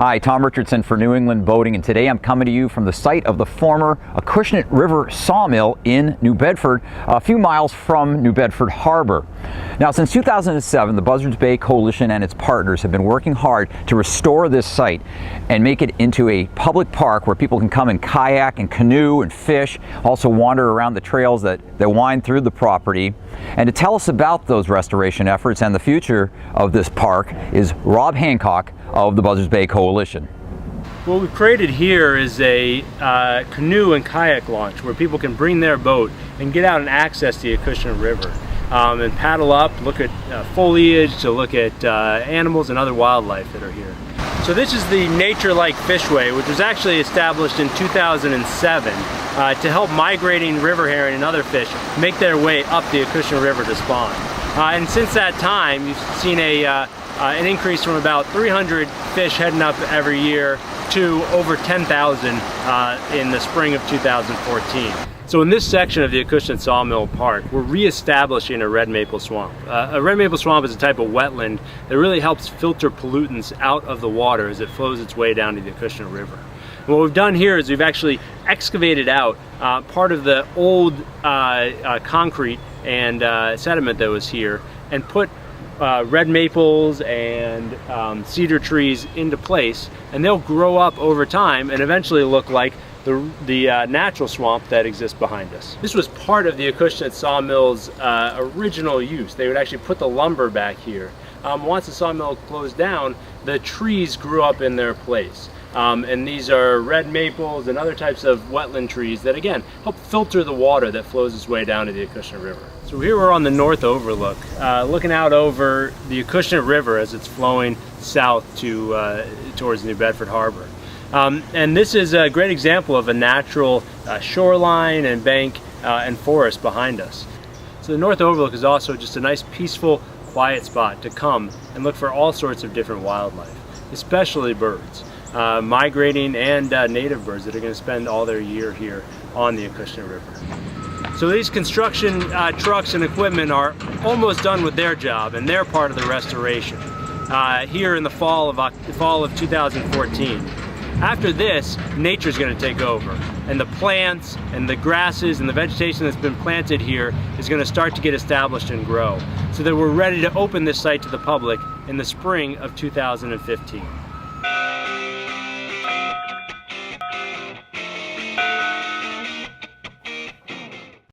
Hi, Tom Richardson for New England Boating, and today I'm coming to you from the site of the former Achushnet River Sawmill in New Bedford, a few miles from New Bedford Harbor. Now, since 2007, the Buzzards Bay Coalition and its partners have been working hard to restore this site and make it into a public park where people can come and kayak and canoe and fish, also wander around the trails that wind through the property. And to tell us about those restoration efforts and the future of this park is Rob Hancock of the Buzzards Bay Coalition. What we've created here is a canoe and kayak launch where people can bring their boat and get out and access the Achushnet River and paddle up, look at foliage, to look at animals and other wildlife that are here. So this is the Nature Like Fishway, which was actually established in 2007 to help migrating river herring and other fish make their way up the Achushnet River to spawn. And since that time, you've seen an increase from about 300 fish heading up every year to over 10,000 in the spring of 2014. So in this section of the Achushnet Sawmill Park, we're reestablishing a red maple swamp. A red maple swamp is a type of wetland that really helps filter pollutants out of the water as it flows its way down to the Achushnet River. And what we've done here is we've actually excavated out part of the old concrete and sediment that was here and put red maples and cedar trees into place, and they'll grow up over time and eventually look like the natural swamp that exists behind us. This was part of the Achushnet Sawmill's original use. They would actually put the lumber back here. Once the sawmill closed down, the trees grew up in their place. And these are red maples and other types of wetland trees that, again, help filter the water that flows its way down to the Achushnet River. So here we're on the north overlook, looking out over the Achushnet River as it's flowing south towards New Bedford Harbor. And this is a great example of a natural shoreline and bank and forest behind us. So the north overlook is also just a nice, peaceful, quiet spot to come and look for all sorts of different wildlife, especially birds. Migrating and native birds that are going to spend all their year here on the Achushnet River. So these construction trucks and equipment are almost done with their job, and they're part of the restoration here in the fall of 2014. After this, nature's going to take over, and the plants and the grasses and the vegetation that's been planted here is going to start to get established and grow, so that we're ready to open this site to the public in the spring of 2015.